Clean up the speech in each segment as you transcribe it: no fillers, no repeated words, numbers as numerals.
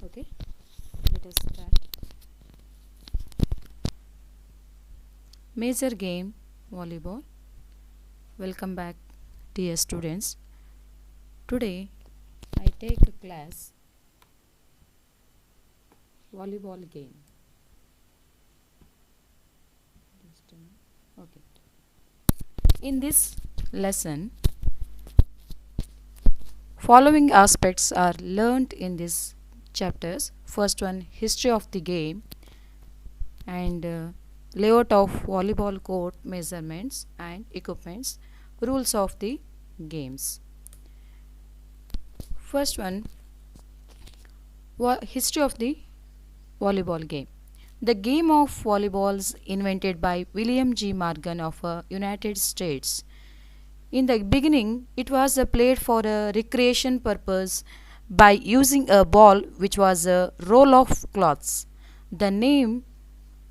Okay, let us start. Major game volleyball. Welcome back, dear students. Today I take a class volleyball game. Just a minute. Okay. In this lesson, following aspects are learnt in these chapters. First one, history of the game and layout of volleyball court, measurements and equipments, rules of the games. First one, history of the volleyball game. The game of volleyballs invented by William G. Morgan of United States. In the beginning, it was played for a recreation purpose by using a ball which was a roll of cloths. The name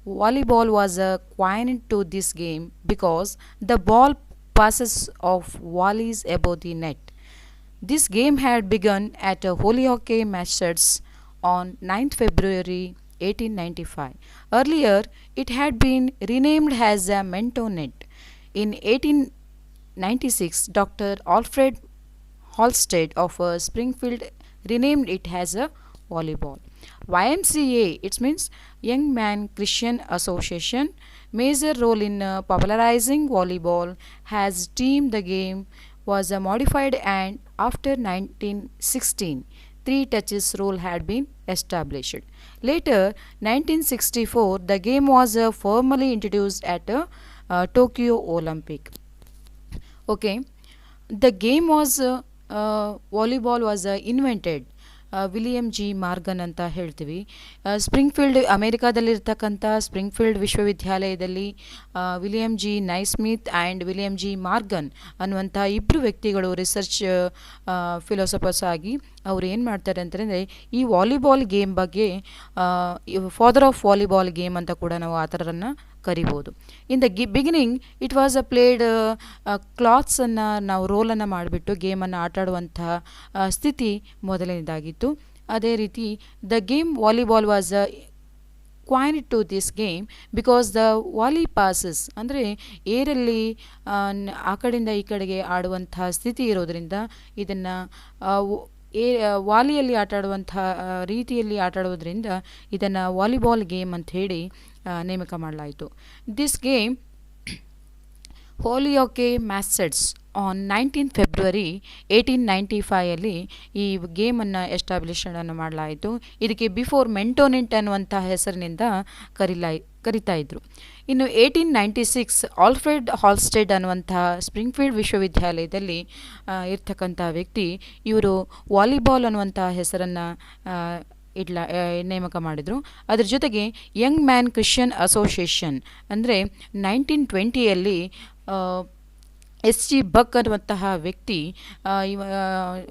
volleyball was coined to this game because the ball passes of volleys above the net. This game had begun at Holyoke, Massachusetts on 9th February 1895. Earlier, it had been renamed as a Mentonet. In 1896, Dr. Alfred Halstead of Springfield renamed it as a volleyball. YMCA, it means Young Man Christian Association, major role in popularizing volleyball, has deemed the game was modified, and after 1916 three touches rule had been established. Later 1964 the game was formally introduced at Tokyo Olympic. Okay, the game was volleyball was invented William G Morgan ಅಂತ ಹೇಳ್ತೀವಿ. Springfield ಅಮೇರಿಕಾದಲ್ಲಿರ್ತಕ್ಕಂಥ Springfield ವಿಶ್ವವಿದ್ಯಾಲಯದಲ್ಲಿ William G Naismith and William G Morgan ಅನ್ನುವಂಥ ಇಬ್ಬರು ವ್ಯಕ್ತಿಗಳು research philosophers ಆಗಿ ಅವ್ರು ಏನು ಮಾಡ್ತಾರೆ ಅಂತಂದರೆ ಈ ವಾಲಿಬಾಲ್ ಗೇಮ್ ಬಗ್ಗೆ ಫಾದರ್ ಆಫ್ ವಾಲಿಬಾಲ್ ಗೇಮ್ ಅಂತ ಕೂಡ ನಾವು ಆ ಥರನ್ನು ಕರಿಬೋದು. In the beginning it was played ಕ್ಲಾತ್ಸನ್ನು ನಾವು ರೋಲನ್ನು ಮಾಡಿಬಿಟ್ಟು ಗೇಮನ್ನು ಆಟಾಡುವಂತಹ ಸ್ಥಿತಿ ಮೊದಲನೇದಾಗಿತ್ತು. ಅದೇ ರೀತಿ the game volleyball was coined to this game because the volley passes ಅಂದರೆ ಏರಲ್ಲಿ ಆ ಕಡೆಯಿಂದ ಈ ಕಡೆಗೆ ಆಡುವಂತಹ ಸ್ಥಿತಿ ಇರೋದರಿಂದ ಇದನ್ನು ವಾಲಿಯಲ್ಲಿ ಆಟಾಡುವಂಥ ರೀತಿಯಲ್ಲಿ ಆಟಾಡೋದ್ರಿಂದ ಇದನ್ನು ವಾಲಿಬಾಲ್ ಗೇಮ್ ಅಂತ ಹೇಳಿ ನೇಮಕ ಮಾಡಲಾಯಿತು. ದಿಸ್ ಗೇಮ್ ಹೋಲಿಯೋಕೆ ಮ್ಯಾಸೆಟ್ಸ್ ಆನ್ 19 ಫೆಬ್ರವರಿ 1895 ಈ ಗೇಮನ್ನು ಎಸ್ಟಾಬ್ಲಿಷನ್ನು ಮಾಡಲಾಯಿತು. ಇದಕ್ಕೆ ಬಿಫೋರ್ ಮೆಂಟೋನೆಂಟ್ ಅನ್ನುವಂಥ ಹೆಸರಿನಿಂದ ಕರಿತಾ ಇದ್ದರು. ಇನ್ನು 1896 ಆಲ್ಫ್ರೆಡ್ ಹಾಲ್ಸ್ಟೆಡ್ ಅನ್ನುವಂಥ ಸ್ಪ್ರಿಂಗ್ಫೀಲ್ಡ್ ವಿಶ್ವವಿದ್ಯಾಲಯದಲ್ಲಿ ಇರ್ತಕ್ಕಂಥ ವ್ಯಕ್ತಿ ಇವರು ವಾಲಿಬಾಲ್ ಅನ್ನುವಂಥ ಹೆಸರನ್ನು ನೇಮಕ ಮಾಡಿದರು. ಅದರ ಜೊತೆಗೆ ಯಂಗ್ ಮ್ಯಾನ್ ಕ್ರಿಶ್ಚಿಯನ್ ಅಸೋಸಿಯೇಷನ್ ಅಂದರೆ 1920 ಎಸ್ ಜಿ ಬಕ್ ಅನ್ನುವಂತಹ ವ್ಯಕ್ತಿ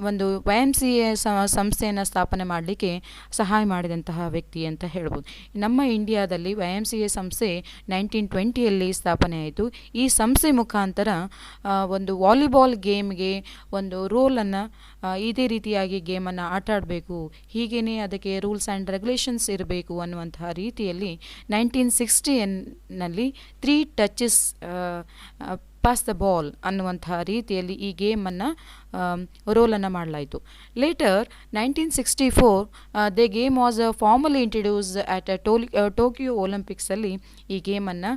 ಒಂದು YMCA ಸಂಸ್ಥೆಯನ್ನು ಸ್ಥಾಪನೆ ಮಾಡಲಿಕ್ಕೆ ಸಹಾಯ ಮಾಡಿದಂತಹ ವ್ಯಕ್ತಿ ಅಂತ ಹೇಳ್ಬೋದು. ನಮ್ಮ ಇಂಡಿಯಾದಲ್ಲಿ YMCA ಸಂಸ್ಥೆ 1920 ಸ್ಥಾಪನೆ ಆಯಿತು. ಈ ಸಂಸ್ಥೆ ಮುಖಾಂತರ ಒಂದು ವಾಲಿಬಾಲ್ ಗೇಮ್ಗೆ ಒಂದು ರೋಲನ್ನು ಇದೇ ರೀತಿಯಾಗಿ ಗೇಮನ್ನು ಆಟಾಡಬೇಕು, ಹೀಗೇ ಅದಕ್ಕೆ ರೂಲ್ಸ್ ಆ್ಯಂಡ್ ರೆಗ್ಯುಲೇಷನ್ಸ್ ಇರಬೇಕು ಅನ್ನುವಂತಹ ರೀತಿಯಲ್ಲಿ 1960 3 ಟಚಸ್ ಪಾಸ್ ದ ಬಾಲ್ ಅನ್ನುವಂಥ ರೀತಿಯಲ್ಲಿ ಈ ಗೇಮನ್ನು ರೋಲನ್ನು ಮಾಡಲಾಯಿತು. Later 1964 the game was formally introduce at Tokyo ಒಲಿಂಪಿಕ್ಸಲ್ಲಿ ಈ ಗೇಮನ್ನು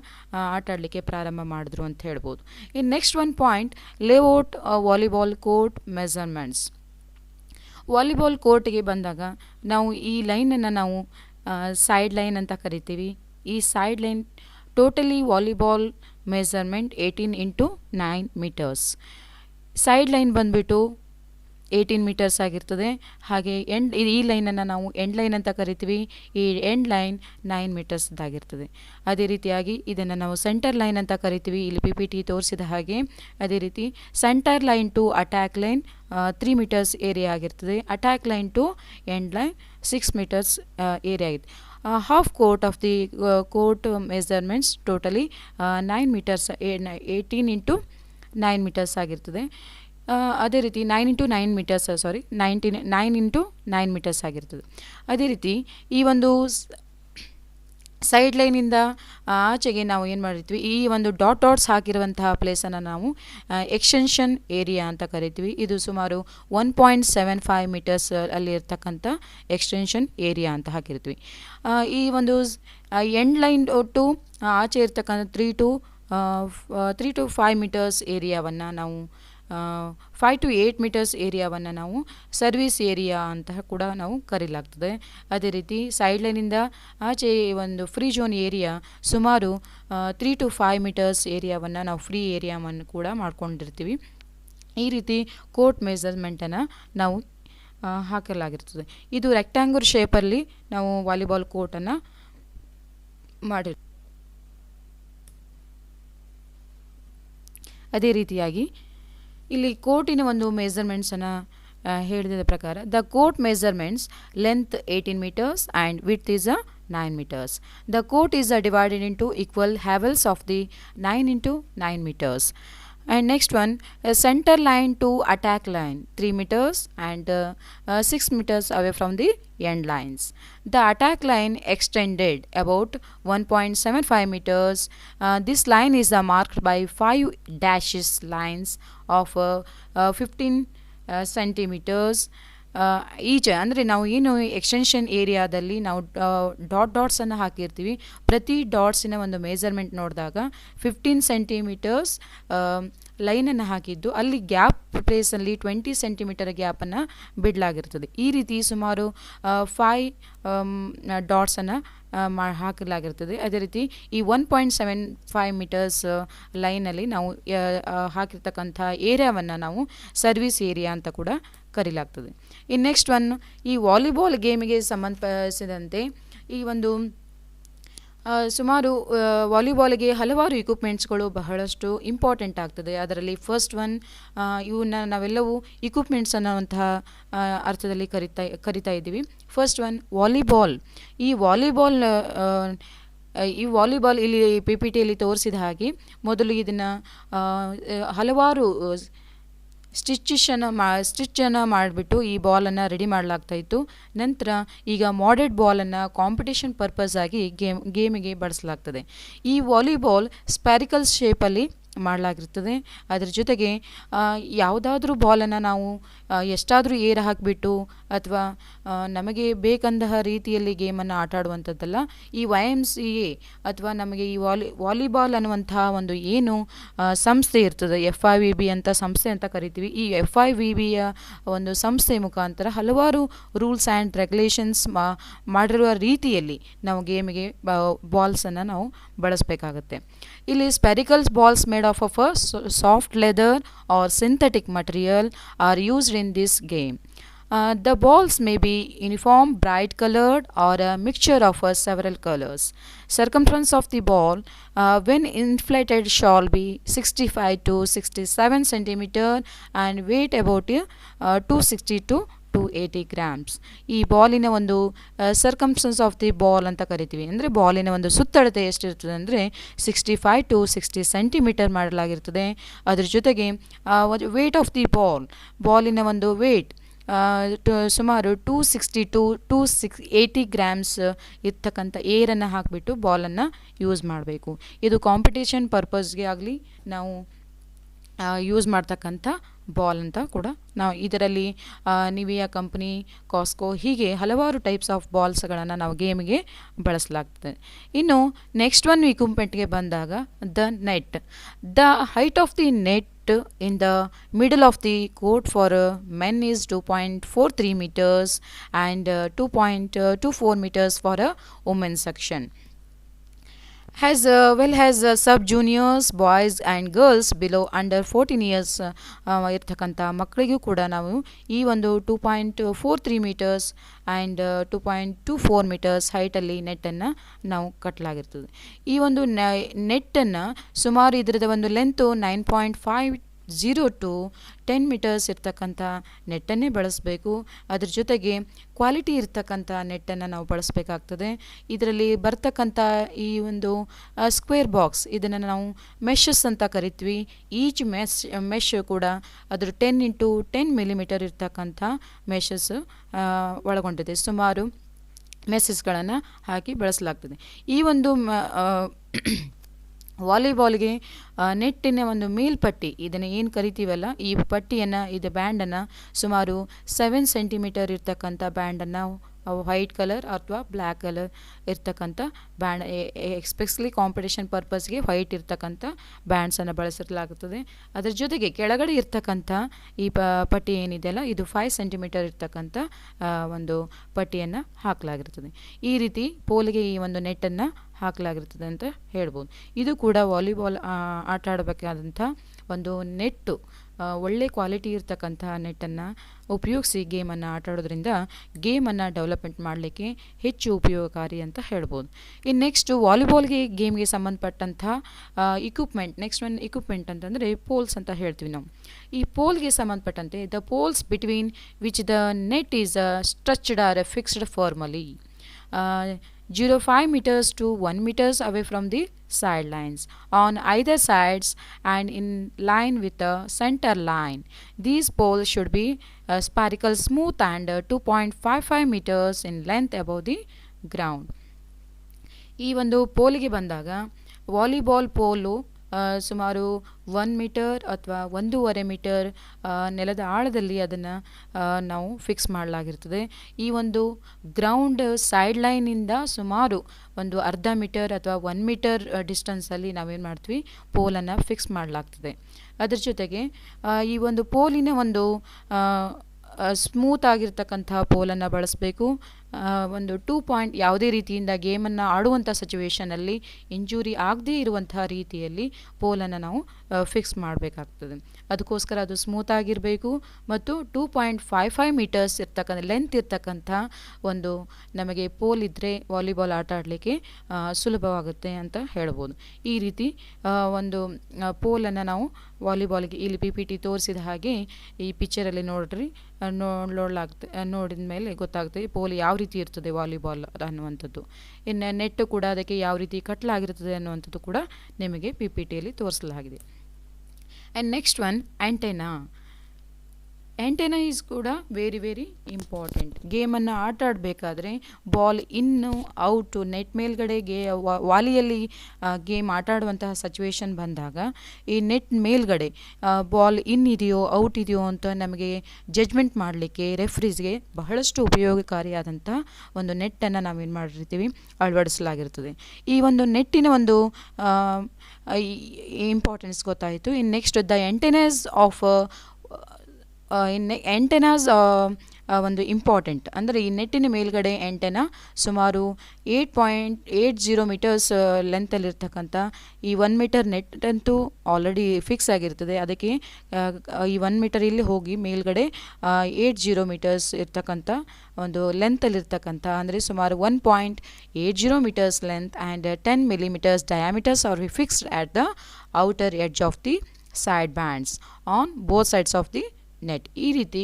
ಆಟಾಡಲಿಕ್ಕೆ ಪ್ರಾರಂಭ ಮಾಡಿದ್ರು ಅಂತ ಹೇಳ್ಬೋದು. In next one point, layout volleyball court measurements. Volleyball ಕೋರ್ಟ್ಗೆ ಬಂದಾಗ ನಾವು ಈ ಲೈನನ್ನು ನಾವು ಸೈಡ್ ಲೈನ್ ಅಂತ ಕರಿತೀವಿ. ಈ side line totally volleyball measurement 18 × 9 metres. Side line ಬಂದುಬಿಟ್ಟು 18 ಮೀಟರ್ಸ್ ಆಗಿರ್ತದೆ. ಹಾಗೆ ಈ ಲೈನನ್ನು ನಾವು ಎಂಡ್ ಲೈನ್ ಅಂತ ಕರಿತೀವಿ. ಈ ಎಂಡ್ ಲೈನ್ 9 ಮೀಟರ್ಸ್ದಾಗಿರ್ತದೆ. ಅದೇ ರೀತಿಯಾಗಿ ಇದನ್ನು ನಾವು ಸೆಂಟರ್ ಲೈನ್ ಅಂತ ಕರಿತೀವಿ, ಇಲ್ಲಿ PPT ತೋರಿಸಿದ ಹಾಗೆ. ಅದೇ ರೀತಿ centre line to attack line 3 metres area ಆಗಿರ್ತದೆ. Attack line to end line 6 metres area ಆಗಿದೆ. Half court of the court measurements totally 9 metres 18 × 9 metres ಆಗಿರ್ತದೆ. ಅದೇ ರೀತಿ 9 x 9 ಮೀಟರ್ಸ್ ಆಗಿರ್ತದೆ. ಅದೇ ರೀತಿ ಈ ಒಂದು ಸೈಡ್ ಲೈನಿಂದ ಆಚೆಗೆ ನಾವು ಏನು ಮಾಡಿರ್ತೀವಿ, ಈ ಒಂದು ಡಾಟ್ಸ್ ಹಾಕಿರುವಂತಹ ಪ್ಲೇಸನ್ನು ನಾವು ಎಕ್ಸ್ಟೆನ್ಷನ್ ಏರಿಯಾ ಅಂತ ಕರಿತೀವಿ. ಇದು ಸುಮಾರು 1.75 ಮೀಟರ್ಸ್ ಅಲ್ಲಿ ಇರ್ತಕ್ಕಂಥ ಎಕ್ಸ್ಟೆನ್ಷನ್ ಏರಿಯಾ ಅಂತ ಹಾಕಿರ್ತೀವಿ. ಈ ಒಂದು ಎಂಡ್ ಲೈನ್ ಒಟ್ಟು ಆಚೆ ಇರ್ತಕ್ಕಂಥ 3 to 5 ಮೀಟರ್ಸ್ ಏರಿಯಾವನ್ನು ನಾವು 5 to 8 ಮೀಟರ್ಸ್ ಏರಿಯಾವನ್ನು ನಾವು ಸರ್ವಿಸ್ ಏರಿಯಾ ಅಂತ ಕೂಡ ನಾವು ಕರೀಲಾಗ್ತದೆ. ಅದೇ ರೀತಿ ಸೈಡ್ ಲೈನಿಂದ ಆಚೆ ಒಂದು ಫ್ರೀ ಝೋನ್ ಏರಿಯಾ ಸುಮಾರು 3 to 5 ಮೀಟರ್ಸ್ ಏರಿಯಾವನ್ನು ನಾವು ಫ್ರೀ ಏರಿಯಾವನ್ನು ಕೂಡ ಮಾಡ್ಕೊಂಡಿರ್ತೀವಿ. ಈ ರೀತಿ ಕೋರ್ಟ್ ಮೆಜರ್ಮೆಂಟನ್ನು ನಾವು ಹಾಕಲಾಗಿರ್ತದೆ. ಇದು ರೆಕ್ಟ್ಯಾಂಗುಲರ್ ಶೇಪಲ್ಲಿ ನಾವು ವಾಲಿಬಾಲ್ ಕೋರ್ಟನ್ನು ಮಾಡಿರ್ತೀವಿ. ಅದೇ ರೀತಿಯಾಗಿ ಇಲ್ಲಿ ಕೋರ್ಟಿನ ಒಂದು ಮೆಜರ್ಮೆಂಟ್ಸನ್ನು ಹೇಳಿದ ಪ್ರಕಾರ the court measurements length 18 meters and width is 9 meters. The court is divided into equal halves of the 9 into 9 meters. And next one, a center line to attack line 3 meters and 6 meters away from the end lines. The attack line extended about 1.75 meters. This line is marked by 5 dashes lines of 15 centimeters each. ಅಂದರೆ ನಾವು ಏನು extension ಏರಿಯಾದಲ್ಲಿ ನಾವು ಡಾಟ್ಸನ್ನು ಹಾಕಿರ್ತೀವಿ, ಪ್ರತಿ ಡಾಟ್ಸಿನ ಒಂದು measurement ನೋಡಿದಾಗ 15 centimetres ಲೈನನ್ನು ಹಾಕಿದ್ದು ಅಲ್ಲಿ ಗ್ಯಾಪ್ ಪ್ಲೇಸಲ್ಲಿ 20 ಸೆಂಟಿಮೀಟರ್ ಗ್ಯಾಪನ್ನು ಬಿಡಲಾಗಿರ್ತದೆ. ಈ ರೀತಿ ಸುಮಾರು 5 ಡಾಟ್ಸನ್ನು ಹಾಕಲಾಗಿರ್ತದೆ. ಅದೇ ರೀತಿ ಈ 1.75 ಮೀಟರ್ಸ್ ಲೈನಲ್ಲಿ ನಾವು ಹಾಕಿರ್ತಕ್ಕಂಥ ಏರಿಯಾವನ್ನು ನಾವು ಸರ್ವಿಸ್ ಏರಿಯಾ ಅಂತ ಕೂಡ ಕರೀಲಾಗ್ತದೆ. ಈ ನೆಕ್ಸ್ಟ್ ಒನ್, ಈ ವಾಲಿಬಾಲ್ ಗೇಮಿಗೆ ಸಂಬಂಧಿಸಿದಂತೆ ಈ ಒಂದು ಸುಮಾರು ವಾಲಿಬಾಲ್ಗೆ ಹಲವಾರು ಇಕ್ವಿಪ್ಮೆಂಟ್ಸ್ಗಳು ಬಹಳಷ್ಟು ಇಂಪಾರ್ಟೆಂಟ್ ಆಗ್ತದೆ. ಅದರಲ್ಲಿ ಫಸ್ಟ್ ಒನ್, ಇವನ್ನ ನಾವೆಲ್ಲವೂ ಇಕ್ವಿಪ್ಮೆಂಟ್ಸ್ ಅನ್ನುವಂತಹ ಅರ್ಥದಲ್ಲಿ ಕರಿತಾ ಇದ್ದೀವಿ. First one volleyball. ಈ ವಾಲಿಬಾಲ್ ಇಲ್ಲಿ PPTಯಲ್ಲಿ ತೋರಿಸಿದ ಹಾಗೆ ಮೊದಲು ಇದನ್ನು ಹಲವಾರು ಸ್ಟಿಚ್ಚನ್ನು ಮಾಡಿಬಿಟ್ಟು ಈ ಬಾಲನ್ನು ರೆಡಿ ಮಾಡಲಾಗ್ತಾಯಿತ್ತು. ನಂತರ ಈಗ ಮಾಡೆಡ್ ಬಾಲನ್ನು ಕಾಂಪಿಟೇಷನ್ ಪರ್ಪಸ್ ಆಗಿ ಗೇಮಿಗೆ ಬಳಸಲಾಗ್ತದೆ. ಈ ವಾಲಿಬಾಲ್ ಸ್ಪ್ಯಾರಿಕಲ್ ಶೇಪಲ್ಲಿ ಮಾಡಲಾಗಿರ್ತದೆ. ಅದರ ಜೊತೆಗೆ ಯಾವುದಾದ್ರೂ ಬಾಲನ್ನು ನಾವು ಎಷ್ಟಾದರೂ ಏರ್ ಹಾಕಿಬಿಟ್ಟು ಅಥವಾ ನಮಗೆ ಬೇಕಂತಹ ರೀತಿಯಲ್ಲಿ ಗೇಮನ್ನು ಆಟ ಆಡುವಂಥದ್ದಲ್ಲ. ಈ YMCA ಅಥವಾ ನಮಗೆ ಈ ವಾಲಿಬಾಲ್ ಅನ್ನುವಂತಹ ಒಂದು ಏನು ಸಂಸ್ಥೆ ಇರ್ತದೆ, FIVB ಅಂತ ಸಂಸ್ಥೆ ಅಂತ ಕರಿತೀವಿ. ಈ FIVBಯ ಒಂದು ಸಂಸ್ಥೆ ಮುಖಾಂತರ ಹಲವಾರು ರೂಲ್ಸ್ ಆ್ಯಂಡ್ ರೆಗ್ಯುಲೇಷನ್ಸ್ ಮಾಡಿರುವ ರೀತಿಯಲ್ಲಿ ನಾವು ಗೇಮಿಗೆ ಬಾಲ್ಸನ್ನು ನಾವು ಬಳಸಬೇಕಾಗತ್ತೆ. ಇಲ್ಲಿ spherical balls made of a soft leather or synthetic material are used in this game. The balls may be uniform, bright colored or a mixture of several colors. Circumference of the ball when inflated shall be 65 to 67 centimeter and weight about 260 to 280 grams. ಈ ಬಾಲಿನ ಒಂದು circumstances of the ball ಅಂತ ಕರಿತೀವಿ. ಅಂದರೆ ಬಾಲಿನ ಒಂದು ಸುತ್ತಳತೆ ಎಷ್ಟಿರ್ತದೆ ಅಂದರೆ 65 to 60 centimetre ಮಾಡಲಾಗಿರ್ತದೆ. ಅದ್ರ ಜೊತೆಗೆ ವೇಟ್ ಆಫ್ ದಿ ಬಾಲಿನ ಒಂದು ವೇಟ್ ಸುಮಾರು 260 to 280 ಗ್ರಾಮ್ಸ್ ಇರ್ತಕ್ಕಂಥ ಏರನ್ನು ಹಾಕಿಬಿಟ್ಟು ಬಾಲನ್ನು ಯೂಸ್ ಮಾಡಬೇಕು. ಇದು ಕಾಂಪಿಟೇಷನ್ ಪರ್ಪಸ್ಗೆ ಆಗಲಿ ನಾವು ಯೂಸ್ ಮಾಡ್ತಕ್ಕಂಥ ಬಾಲ್ ಅಂತ ಕೂಡ ನಾವು ಇದರಲ್ಲಿ ನಿವಿಯಾ ಕಂಪ್ನಿ, ಕಾಸ್ಕೋ ಹೀಗೆ ಹಲವಾರು ಟೈಪ್ಸ್ ಆಫ್ ಬಾಲ್ಸ್ಗಳನ್ನು ನಾವು ಗೇಮಿಗೆ ಬಳಸಲಾಗ್ತದೆ. ಇನ್ನು ನೆಕ್ಸ್ಟ್ ಒನ್ ಇಕ್ವಿಪ್ಮೆಂಟ್ಗೆ ಬಂದಾಗ the net. The height of the net in the middle of the court for men is 2.43 meters and 2.24 meters for a women's section. As well as sub-juniors, boys and girls below under 14 years ಇರ್ತಕ್ಕಂಥ ಮಕ್ಕಳಿಗೂ ಕೂಡ ನಾವು ಈ ಒಂದು 2.43 meters and 2.24 meters ಹೈಟಲ್ಲಿ ನೆಟ್ಟನ್ನು ನಾವು ಕಟ್ಟಲಾಗಿರ್ತದೆ. ಈ ಒಂದು ನೆಟ್ಟನ್ನು ಸುಮಾರು ಇದರದ ಒಂದು ಲೆಂತು 9.5 0 to 10 ಮೀಟರ್ಸ್ ಇರ್ತಕ್ಕಂಥ ನೆಟ್ಟನ್ನೇ ಬಳಸಬೇಕು. ಅದ್ರ ಜೊತೆಗೆ ಕ್ವಾಲಿಟಿ ಇರ್ತಕ್ಕಂಥ ನೆಟ್ಟನ್ನು ನಾವು ಬಳಸಬೇಕಾಗ್ತದೆ. ಇದರಲ್ಲಿ ಬರ್ತಕ್ಕಂಥ ಈ ಒಂದು ಸ್ಕ್ವೇರ್ ಬಾಕ್ಸ್, ಇದನ್ನು ನಾವು ಮೆಷಸ್ ಅಂತ ಕರಿತೀವಿ. ಈಚ್ ಮೆಶ್ ಕೂಡ ಅದರ 10 ಇಂಟು 10 ಮಿಲಿಮೀಟರ್ ಇರ್ತಕ್ಕಂಥ ಮೆಷಸ್ ಒಳಗೊಂಡಿದೆ. ಸುಮಾರು ಮೆಸೇಜ್ಗಳನ್ನು ಹಾಕಿ ಬಳಸಲಾಗ್ತದೆ. ಈ ಒಂದು ವಾಲಿಬಾಲ್ಗೆ ನೆಟ್ಟಿನ ಒಂದು ಮೇಲ್ಪಟ್ಟಿ, ಇದನ್ನು ಏನು ಕರಿತೀವಲ್ಲ, ಈ ಪಟ್ಟಿಯನ್ನು, ಇದು ಬ್ಯಾಂಡನ್ನು ಸುಮಾರು 7 ಸೆಂಟಿಮೀಟರ್ ಇರ್ತಕ್ಕಂಥ ಬ್ಯಾಂಡನ್ನು ವೈಟ್ ಕಲರ್ ಅಥವಾ ಬ್ಲ್ಯಾಕ್ ಕಲರ್ ಇರ್ತಕ್ಕಂಥ ಬ್ಯಾಂಡ್, ಎಸ್ಪೆಷಲಿ ಕಾಂಪಿಟೇಷನ್ ಪರ್ಪಸ್ಗೆ ವೈಟ್ ಇರ್ತಕ್ಕಂಥ ಬ್ಯಾಂಡ್ಸನ್ನು ಬಳಸಲಾಗುತ್ತದೆ. ಅದರ ಜೊತೆಗೆ ಕೆಳಗಡೆ ಇರ್ತಕ್ಕಂಥ ಈ ಪಟ್ಟಿ ಏನಿದೆಯಲ್ಲ, ಇದು 5 ಸೆಂಟಿಮೀಟರ್ ಇರ್ತಕ್ಕಂಥ ಒಂದು ಪಟ್ಟಿಯನ್ನು ಹಾಕಲಾಗಿರ್ತದೆ. ಈ ರೀತಿ ಪೋಲ್ಗೆ ಈ ಒಂದು ನೆಟ್ಟನ್ನು ಹಾಕಲಾಗಿರ್ತದೆ ಅಂತ ಹೇಳ್ಬೋದು. ಇದು ಕೂಡ ವಾಲಿಬಾಲ್ ಆಟ ಆಡಬೇಕಾದಂಥ ಒಂದು ನೆಟ್ಟು, ಒಳ್ಳೆ ಕ್ವಾಲಿಟಿ ಇರ್ತಕ್ಕಂಥ ನೆಟ್ಟನ್ನು ಉಪಯೋಗಿಸಿ ಗೇಮನ್ನು ಆಟ ಆಡೋದ್ರಿಂದ ಗೇಮನ್ನು ಡೆವಲಪ್ಮೆಂಟ್ ಮಾಡಲಿಕ್ಕೆ ಹೆಚ್ಚು ಉಪಯೋಗಕಾರಿ ಅಂತ ಹೇಳ್ಬೋದು. ಇನ್ನು ನೆಕ್ಸ್ಟು ವಾಲಿಬಾಲ್ಗೆ ಗೇಮ್ಗೆ ಸಂಬಂಧಪಟ್ಟಂಥ ಇಕ್ವಿಪ್ಮೆಂಟ್, ನೆಕ್ಸ್ಟ್ ಒನ್ ಇಕ್ವಿಪ್ಮೆಂಟ್ ಅಂತಂದರೆ ಪೋಲ್ಸ್ ಅಂತ ಹೇಳ್ತೀವಿ ನಾವು. ಈ ಪೋಲ್ಗೆ ಸಂಬಂಧಪಟ್ಟಂತೆ the poles between which the net is stretched are fixed formally 0.5 meters to 1 meters away from the sidelines on either sides and in line with the center line. These poles should be spherical, smooth and 2.55 meters in length above the ground. ಈ ಒಂದು ಪೋಲಿಗೆ ಬಂದಾಗ volleyball ಪೋಲು ಸುಮಾರು 1 metre ಅಥವಾ 1.5 metre ನೆಲದ ಆಳದಲ್ಲಿ ಅದನ್ನು ನಾವು fix ಮಾಡಲಾಗಿರ್ತದೆ. ಈ ಒಂದು ಗ್ರೌಂಡ್ ಸೈಡ್ ಲೈನಿಂದ ಸುಮಾರು ಒಂದು ಅರ್ಧ ಮೀಟರ್ ಅಥವಾ 1 ಮೀಟರ್ ಡಿಸ್ಟೆನ್ಸಲ್ಲಿ ನಾವೇನು ಮಾಡ್ತೀವಿ, ಪೋಲನ್ನು ಫಿಕ್ಸ್ ಮಾಡಲಾಗ್ತದೆ. ಅದರ ಜೊತೆಗೆ ಈ ಒಂದು ಪೋಲಿನ ಒಂದು ಸ್ಮೂತ್ ಆಗಿರ್ತಕ್ಕಂಥ ಪೋಲನ್ನು ಬಳಸಬೇಕು. ಒಂದು 2 ಪಾಯಿಂಟ್, ಯಾವುದೇ ರೀತಿಯಿಂದ ಗೇಮನ್ನು ಆಡುವಂಥ ಸಿಚುವೇಷನಲ್ಲಿ ಇಂಜುರಿ ಆಗದೇ ಇರುವಂಥ ರೀತಿಯಲ್ಲಿ ಪೋಲನ್ನು ನಾವು ಫಿಕ್ಸ್ ಮಾಡಬೇಕಾಗ್ತದೆ. ಅದಕ್ಕೋಸ್ಕರ ಅದು ಸ್ಮೂತ್ ಆಗಿರಬೇಕು ಮತ್ತು 2.55 ಮೀಟರ್ಸ್ ಇರ್ತಕ್ಕಂಥ ಲೆಂತ್ ಇರ್ತಕ್ಕಂಥ ಒಂದು ನಮಗೆ ಪೋಲ್ ಇದ್ದರೆ ವಾಲಿಬಾಲ್ ಆಟ ಆಡಲಿಕ್ಕೆ ಸುಲಭವಾಗುತ್ತೆ ಅಂತ ಹೇಳ್ಬೋದು. ಈ ರೀತಿ ಒಂದು ಪೋಲನ್ನು ನಾವು ವಾಲಿಬಾಲ್ಗೆ ಇಲ್ಲಿ PPT ತೋರಿಸಿದ ಹಾಗೆ ಈ ಪಿಕ್ಚರಲ್ಲಿ ನೋಡ್ರಿ, ನೋಡಿದ ಮೇಲೆ ಗೊತ್ತಾಗ್ತದೆ ಪೋಲ್ ಯಾವ ರೀತಿ ಇರ್ತದೆ ವಾಲಿಬಾಲ್ ಅನ್ನುವಂಥದ್ದು. ಇನ್ನು ನೆಟ್ಟು ಕೂಡ ಅದಕ್ಕೆ ಯಾವ ರೀತಿ ಕಟ್ಟಲಾಗಿರ್ತದೆ ಅನ್ನುವಂಥದ್ದು ಕೂಡ ನಿಮಗೆ PPTಯಲ್ಲಿ ತೋರಿಸಲಾಗಿದೆ. And next one antenna. Antenna is ಕೂಡ ವೆರಿ ವೆರಿ ಇಂಪಾರ್ಟೆಂಟ್. ಗೇಮನ್ನು ಆಟ ಆಡಬೇಕಾದ್ರೆ ಬಾಲ್ ಇನ್ನು ಔಟು, ನೆಟ್ ಮೇಲ್ಗಡೆ ವಾಲಿಯಲ್ಲಿ ಗೇಮ್ ಆಟ ಆಡುವಂತಹ ಸಿಚುವೇಶನ್ ಬಂದಾಗ ಈ ನೆಟ್ ಮೇಲ್ಗಡೆ ಬಾಲ್ ಇನ್ ಇದೆಯೋ ಔಟ್ ಇದೆಯೋ ಅಂತ ನಮಗೆ ಜಡ್ಜ್ಮೆಂಟ್ ಮಾಡಲಿಕ್ಕೆ ರೆಫ್ರೀಸ್ಗೆ ಬಹಳಷ್ಟು ಉಪಯೋಗಕಾರಿಯಾದಂಥ ಒಂದು ನೆಟ್ಟನ್ನು ನಾವೇನು ಮಾಡಿರ್ತೀವಿ, ಅಳವಡಿಸಲಾಗಿರ್ತದೆ. ಈ ಒಂದು ನೆಟ್ಟಿನ ಒಂದು ಇಂಪಾರ್ಟೆನ್ಸ್ ಗೊತ್ತಾಯಿತು. ಇನ್ನು ನೆಕ್ಸ್ಟ್ ದ ಆ್ಯಂಟೆನಾಸ್ ಆಫ್ ಆ್ಯಂಟೆನಾಸ್ ಒಂದು ಇಂಪಾರ್ಟೆಂಟ್ ಅಂದರೆ ಈ ನೆಟ್ಟಿನ ಮೇಲ್ಗಡೆ ಆ್ಯಂಟೆನಾ ಸುಮಾರು 8.80 ಮೀಟರ್ಸ್ ಲೆಂತಲ್ಲಿರ್ತಕ್ಕಂಥ ಈ 1 ಮೀಟರ್ ನೆಟ್ ಅಂತೂ ಆಲ್ರೆಡಿ ಫಿಕ್ಸ್ ಆಗಿರ್ತದೆ. ಅದಕ್ಕೆ ಈ 1 ಮೀಟರ್ ಇಲ್ಲಿ ಹೋಗಿ ಮೇಲ್ಗಡೆ 80 ಮೀಟರ್ಸ್ ಇರ್ತಕ್ಕಂಥ ಒಂದು ಲೆಂತಲ್ಲಿರ್ತಕ್ಕಂಥ, ಅಂದರೆ ಸುಮಾರು 1.80 metres length and 10 millimeters diameters are fixed at the outer edge of the side bands on both sides of the net. ಈ ರೀತಿ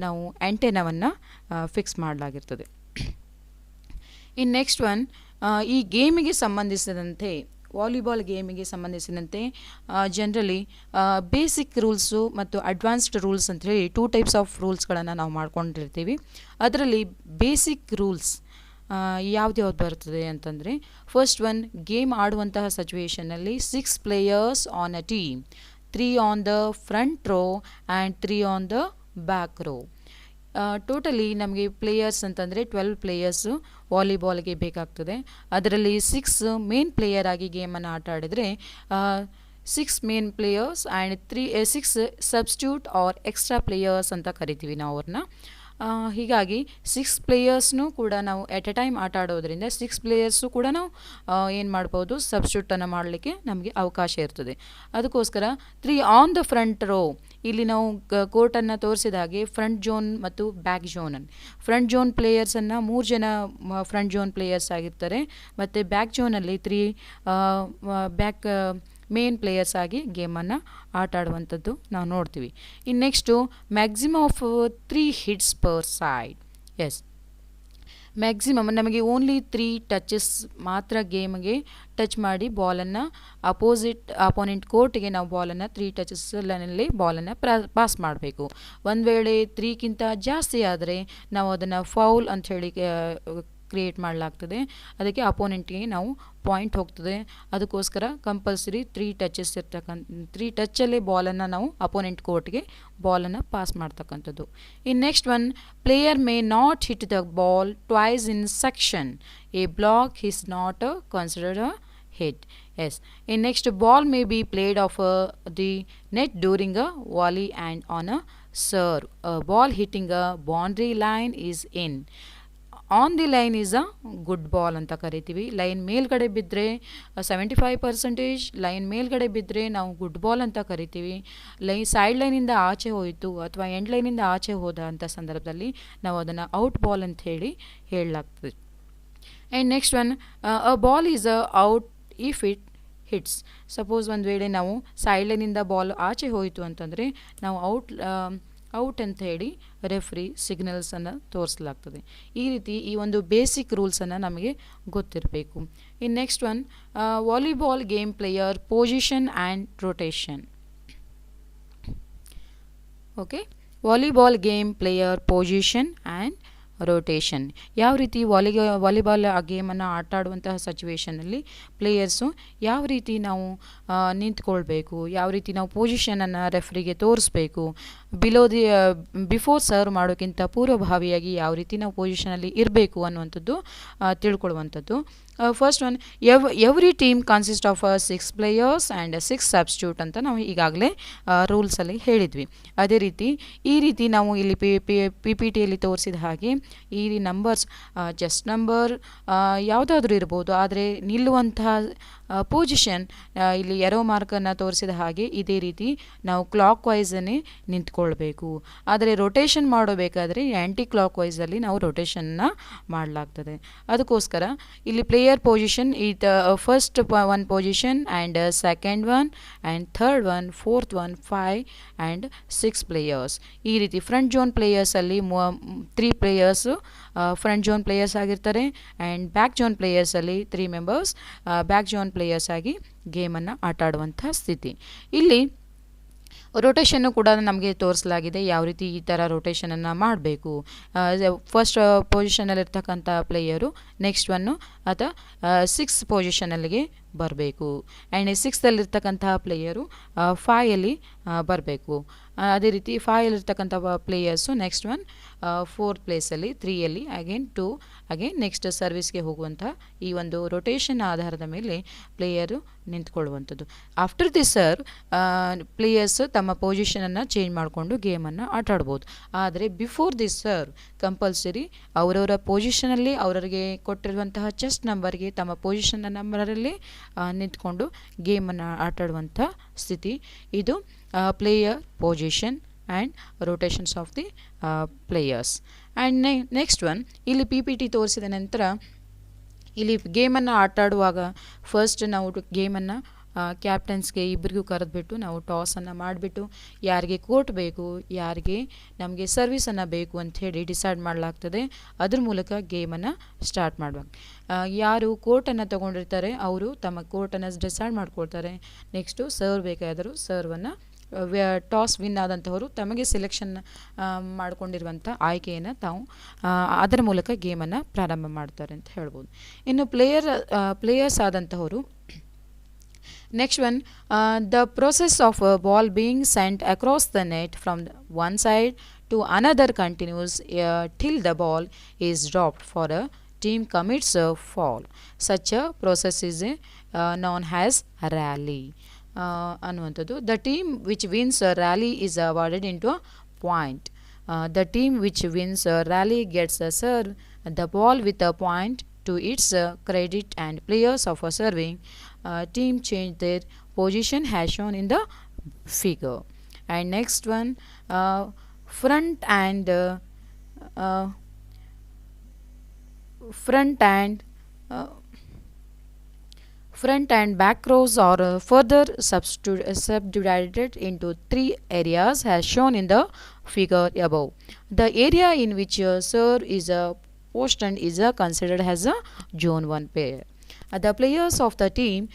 ನಾವು ಆ್ಯಂಟೆನಾವನ್ನು ಫಿಕ್ಸ್ ಮಾಡಲಾಗಿರ್ತದೆ. ಇನ್ನು ನೆಕ್ಸ್ಟ್ ಒನ್, ಈ ಗೇಮಿಗೆ ಸಂಬಂಧಿಸಿದಂತೆ, ವಾಲಿಬಾಲ್ ಗೇಮಿಗೆ ಸಂಬಂಧಿಸಿದಂತೆ ಜನರಲಿ ಬೇಸಿಕ್ ರೂಲ್ಸು ಮತ್ತು ಅಡ್ವಾನ್ಸ್ಡ್ ರೂಲ್ಸ್ ಅಂತ ಹೇಳಿ 2 ಟೈಪ್ಸ್ ಆಫ್ ರೂಲ್ಸ್ಗಳನ್ನು ನಾವು ಮಾಡ್ಕೊಂಡಿರ್ತೀವಿ. ಅದರಲ್ಲಿ ಬೇಸಿಕ್ ರೂಲ್ಸ್ ಯಾವ್ದು ಬರ್ತದೆ ಅಂತಂದರೆ, ಫಸ್ಟ್ ಒನ್, ಗೇಮ್ ಆಡುವಂತಹ ಸಿಚುವೇಷನಲ್ಲಿ 6 players on a team, 3 on the front row and 3 on the back row. Totally ನಮಗೆ ಪ್ಲೇಯರ್ಸ್ ಅಂತಂದರೆ 12 ಪ್ಲೇಯರ್ಸು ವಾಲಿಬಾಲ್ಗೆ ಬೇಕಾಗ್ತದೆ. ಅದರಲ್ಲಿ 6 ಮೇನ್ ಪ್ಲೇಯರ್ ಆಗಿ ಗೇಮನ್ನು ಆಟ ಆಡಿದರೆ 6 main players and 6 substitute or extra players ಅಂತ ಕರಿತೀವಿ ನಾವು ಅವ್ರನ್ನ. ಹೀಗಾಗಿ 6 ಪ್ಲೇಯರ್ಸ್ನೂ ಕೂಡ ನಾವು ಎಟ್ ಎ ಟೈಮ್ ಆಟ ಆಡೋದ್ರಿಂದ 6 ಪ್ಲೇಯರ್ಸು ಕೂಡ ನಾವು ಏನು ಮಾಡ್ಬೋದು, ಸಬ್ಸ್ಟ್ಯೂಟನ್ನು ಮಾಡಲಿಕ್ಕೆ ನಮಗೆ ಅವಕಾಶ ಇರ್ತದೆ. ಅದಕ್ಕೋಸ್ಕರ 3 ಆನ್ ದ ಫ್ರಂಟ್ ರೋ, ಇಲ್ಲಿ ನಾವು ಕೋರ್ಟನ್ನು ತೋರಿಸಿದ ಹಾಗೆ ಫ್ರಂಟ್ ಝೋನ್ ಮತ್ತು ಬ್ಯಾಕ್ ಝೋನನ್ನು, ಫ್ರಂಟ್ ಝೋನ್ ಪ್ಲೇಯರ್ಸನ್ನು 3 ಜನ ಫ್ರಂಟ್ ಝೋನ್ ಪ್ಲೇಯರ್ಸ್ ಆಗಿರ್ತಾರೆ ಮತ್ತು ಬ್ಯಾಕ್ ಝೋನಲ್ಲಿ 3 ಬ್ಯಾಕ್ ಮೇನ್ ಪ್ಲೇಯರ್ಸ್ ಆಗಿ ಗೇಮನ್ನು ಆಟ ಆಡುವಂಥದ್ದು ನಾವು ನೋಡ್ತೀವಿ. ಇನ್ನು next maximum of 3 hits per side. Yes, maximum ನಮಗೆ ಓನ್ಲಿ 3 ಟಚಸ್ ಮಾತ್ರ ಗೇಮ್ಗೆ ಟಚ್ ಮಾಡಿ ಬಾಲನ್ನು ಅಪೋನೆಂಟ್ ಕೋರ್ಟ್ಗೆ ನಾವು ಬಾಲನ್ನು 3 ಟಚಸ್ನಲ್ಲಿ ಬಾಲನ್ನು ಪಾಸ್ ಮಾಡಬೇಕು. ಒಂದು ವೇಳೆ 3ಕ್ಕಿಂತ ಜಾಸ್ತಿ ಆದರೆ ನಾವು ಅದನ್ನು ಫೌಲ್ ಅಂಥೇಳಿ ಕ್ರಿಯೇಟ್ ಮಾಡಲಾಗ್ತದೆ. ಅದಕ್ಕೆ ಅಪೋನೆಂಟ್ಗೆ ನಾವು ಪಾಯಿಂಟ್ ಹೋಗ್ತದೆ. ಅದಕ್ಕೋಸ್ಕರ ಕಂಪಲ್ಸರಿ 3 ಟಚ್ಚಲ್ಲೇ ಬಾಲನ್ನು ನಾವು ಅಪೋನೆಂಟ್ ಕೋರ್ಟ್ಗೆ ಬಾಲನ್ನು ಪಾಸ್ ಮಾಡ್ತಕ್ಕಂಥದ್ದು. In next one, player may not hit the ball twice in section. A block is not considered a hit. Yes. In next, ball may be played off the net during a volley and on a serve. A ball hitting a boundary line is in. On the line is a good ball ಅಂತ ಕರಿತೀವಿ. Line ಮೇಲ್ಗಡೆ ಬಿದ್ದರೆ 75%, line ಮೇಲ್ಗಡೆ ಬಿದ್ದರೆ ನಾವು good ball ಅಂತ ಕರಿತೀವಿ. Side ಲೈನಿಂದ ಆಚೆ ಹೋಯಿತು ಅಥವಾ ಎಂಡ್ ಲೈನಿಂದ ಆಚೆ ಹೋದ ಅಂಥ ಸಂದರ್ಭದಲ್ಲಿ ನಾವು ಅದನ್ನು ಔಟ್ ಬಾಲ್ ಅಂತ ಹೇಳಲಾಗ್ತದೆ. And next one, a ball is out if it hits. Suppose ಒಂದು ವೇಳೆ ನಾವು ಸೈಡ್ ಲೈನಿಂದ ಬಾಲ್ ಆಚೆ ಹೋಯಿತು ಅಂತಂದರೆ ನಾವು ಔಟ್ ಅಂತ ಹೇಳಿ ರೆಫ್ರಿ ಸಿಗ್ನಲ್ಸನ್ನು ತೋರಿಸಲಾಗ್ತದೆ. ಈ ರೀತಿ ಈ ಒಂದು ಬೇಸಿಕ್ ರೂಲ್ಸನ್ನು ನಮಗೆ ಗೊತ್ತಿರಬೇಕು. In next one, volleyball game player position and rotation. Okay, volleyball game player position and rotation. ಯಾವ ರೀತಿ ವಾಲಿಬಾಲ್ ಆ ಗೇಮನ್ನು ಆಟ ಆಡುವಂತಹ ಸಿಚುವೇಷನಲ್ಲಿ ಪ್ಲೇಯರ್ಸು ಯಾವ ರೀತಿ ನಾವು ನಿಂತ್ಕೊಳ್ಬೇಕು, ಯಾವ ರೀತಿ ನಾವು ಪೊಸಿಷನನ್ನು ರೆಫ್ರಿಗೆ ತೋರಿಸ್ಬೇಕು, ಬಿಫೋರ್ ಸರ್ವ್ ಮಾಡೋಕ್ಕಿಂತ ಪೂರ್ವಭಾವಿಯಾಗಿ ಯಾವ ರೀತಿ ನಾವು ಪೊಸಿಷನಲ್ಲಿ ಇರಬೇಕು ಅನ್ನುವಂಥದ್ದು ತಿಳ್ಕೊಳ್ಳುವಂಥದ್ದು. First one, every team consist of 6 players and 6 substitute ಅಂತ ನಾವು ಈಗಾಗಲೇ ರೂಲ್ಸಲ್ಲಿ ಹೇಳಿದ್ವಿ. ಅದೇ ರೀತಿ ಈ ರೀತಿ ನಾವು ಇಲ್ಲಿ ಪಿ ಪಿ ಟಿಯಲ್ಲಿ ತೋರಿಸಿದ ಹಾಗೆ ಈ ನಂಬರ್ಸ್ ಜಸ್ಟ್ ನಂಬರ್ ಯಾವುದಾದ್ರೂ ಇರ್ಬೋದು, ಆದರೆ ನಿಲ್ಲುವಂತಹ ಪೊಸಿಷನ್ ಇಲ್ಲಿ ಎರೋ ಮಾರ್ಕನ್ನು ತೋರಿಸಿದ ಹಾಗೆ ಇದೇ ರೀತಿ ನಾವು ಕ್ಲಾಕ್ ವೈಸನ್ನೇ ನಿಂತ್ಕೊಳ್ಬೇಕು. ಆದರೆ ರೊಟೇಷನ್ ಮಾಡಬೇಕಾದ್ರೆ ಆ್ಯಂಟಿ ಕ್ಲಾಕ್ ವೈಸಲ್ಲಿ ನಾವು ರೊಟೇಷನ್ನ ಮಾಡಲಾಗ್ತದೆ. ಅದಕ್ಕೋಸ್ಕರ ಇಲ್ಲಿ ಪ್ಲೇಯರ್ ಪೊಸಿಷನ್ ಈತ first one position and second one and third one, fourth one, 5 and 6 players. ಈ ರೀತಿ ಫ್ರಂಟ್ ಜೋನ್ ಪ್ಲೇಯರ್ಸಲ್ಲಿ 3 ಪ್ಲೇಯರ್ಸು ಫ್ರಂಟ್ ಜೋನ್ ಪ್ಲೇಯರ್ಸ್ ಆಗಿರ್ತಾರೆ ಆ್ಯಂಡ್ ಬ್ಯಾಕ್ ಜೋನ್ ಪ್ಲೇಯರ್ಸಲ್ಲಿ 3 ಮೆಂಬರ್ಸ್ ಬ್ಯಾಕ್ ಜೋನ್ ಪ್ಲೇಯರ್ಸ್ ಆಗಿ ಗೇಮನ್ನು ಆಟ ಆಡುವಂಥ ಸ್ಥಿತಿ. ಇಲ್ಲಿ ರೊಟೇಷನ್ನು ಕೂಡ ನಮಗೆ ತೋರಿಸಲಾಗಿದೆ ಯಾವ ರೀತಿ ಈ ಥರ ರೊಟೇಷನನ್ನು ಮಾಡಬೇಕು. ಫಸ್ಟ್ ಪೊಸಿಷನಲ್ಲಿರ್ತಕ್ಕಂಥ ಪ್ಲೇಯರು ನೆಕ್ಸ್ಟ್ ಒನ್ನು ಅಥವಾ 6 ಪೊಸಿಷನಲ್ಲಿಗೆ ಬರಬೇಕು ಆ್ಯಂಡ್ 6ದಲ್ಲಿರ್ತಕ್ಕಂತಹ ಪ್ಲೇಯರು 5ಅಲ್ಲಿ ಬರಬೇಕು. ಅದೇ ರೀತಿ 5ಅಲ್ಲಿರ್ತಕ್ಕಂಥ ಪ್ಲೇಯರ್ಸು ನೆಕ್ಸ್ಟ್ ಒನ್ 4th ಪ್ಲೇಸಲ್ಲಿ, 3ಅಲ್ಲಿ, ಅಗೇನ್ 2, ಅಗೇನ್ ನೆಕ್ಸ್ಟ್ ಸರ್ವಿಸ್ಗೆ ಹೋಗುವಂಥ ಈ ಒಂದು ರೊಟೇಷನ್ ಆಧಾರದ ಮೇಲೆ ಪ್ಲೇಯರು ನಿಂತ್ಕೊಳ್ಳುವಂಥದ್ದು. ಆಫ್ಟರ್ ದಿ ಸರ್ವ್ ಪ್ಲೇಯರ್ಸ್ ತಮ್ಮ ಪೊಸಿಷನನ್ನು ಚೇಂಜ್ ಮಾಡಿಕೊಂಡು ಗೇಮನ್ನು ಆಟ ಆಡ್ಬೋದು. ಆದರೆ ಬಿಫೋರ್ ದಿ ಸರ್ವ್ ಕಂಪಲ್ಸರಿ ಅವರವರ ಪೊಸಿಷನಲ್ಲಿ ಅವರಿಗೆ ಕೊಟ್ಟಿರುವಂತಹ ಚೆಸ್ಟ್ ನಂಬರ್ಗೆ ತಮ್ಮ ಪೊಸಿಷನ್ನ ನಂಬರಲ್ಲಿ ನಿಂತ್ಕೊಂಡು ಗೇಮನ್ನು ಆಟ ಆಡುವಂಥ ಸ್ಥಿತಿ. ಇದು player position and rotations of the players. And next one, ಇಲ್ಲಿ ಪಿ ಪಿ ಟಿ ತೋರಿಸಿದ ನಂತರ ಇಲ್ಲಿ ಗೇಮನ್ನು ಆಟ ಆಡುವಾಗ ಫಸ್ಟ್ ನಾವು ಗೇಮನ್ನು ಕ್ಯಾಪ್ಟನ್ಸ್ಗೆ ಇಬ್ಬರಿಗೂ ಕರೆದ್ಬಿಟ್ಟು ನಾವು ಟಾಸನ್ನು ಮಾಡಿಬಿಟ್ಟು ಯಾರಿಗೆ ಕೋರ್ಟ್ ಬೇಕು, ಯಾರಿಗೆ ನಮಗೆ ಸರ್ವಿಸನ್ನು ಬೇಕು ಅಂಥೇಳಿ ಡಿಸೈಡ್ ಮಾಡಲಾಗ್ತದೆ. ಅದ್ರ ಮೂಲಕ ಗೇಮನ್ನು ಸ್ಟಾರ್ಟ್ ಮಾಡುವಾಗ ಯಾರು ಕೋರ್ಟನ್ನು ತೊಗೊಂಡಿರ್ತಾರೆ ಅವರು ತಮ್ಮ ಕೋರ್ಟನ್ನು ಡಿಸೈಡ್ ಮಾಡ್ಕೊಳ್ತಾರೆ. ನೆಕ್ಸ್ಟು ಸರ್ವ್ ಬೇಕಾದರೂ ಸರ್ವನ್ನು ಟಾಸ್ ವಿನ್ ಆದಂಥವರು ತಮಗೆ ಸೆಲೆಕ್ಷನ್ ಮಾಡಿಕೊಂಡಿರುವಂಥ ಆಯ್ಕೆಯನ್ನು ತಾವು ಅದರ ಮೂಲಕ ಗೇಮನ್ನು ಪ್ರಾರಂಭ ಮಾಡ್ತಾರೆ ಅಂತ ಹೇಳ್ಬೋದು. ಇನ್ನು ಪ್ಲೇಯರ್ಸ್ ಆದಂಥವರು next one, the process of ball being sent across the net from one side to another continues till the ball is dropped for a team commits a foul. Such a process is known as a rally. ಅನ್ನುವಂಥದ್ದು. The team which wins a rally is awarded into a point. The team which wins a rally gets a serve the ball with a point to its credit, and players of a serving team change their position as shown in the figure. And next one, front and Front and back rows are further subdivided into three areas as shown in the figure above. The area in which a serve is a posted is considered as a zone 1 player. The players of the team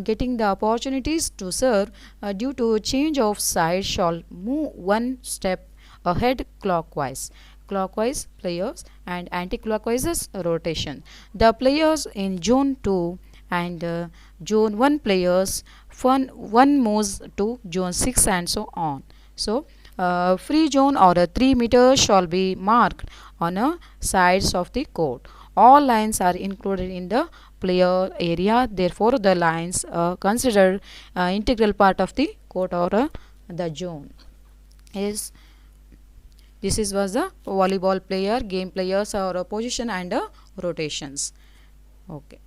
getting the opportunities to serve due to change of side shall move one step ahead clockwise. Clockwise players and anti-clockwise is rotation. The players in zone 2 and zone 1 players one moves to zone 6 and so on. So free zone or a 3 meters shall be marked on a sides of the court. All lines are included in the player area, therefore the lines considered integral part of the court or the zone. Is this is was the volleyball player game players or position and rotations. Okay.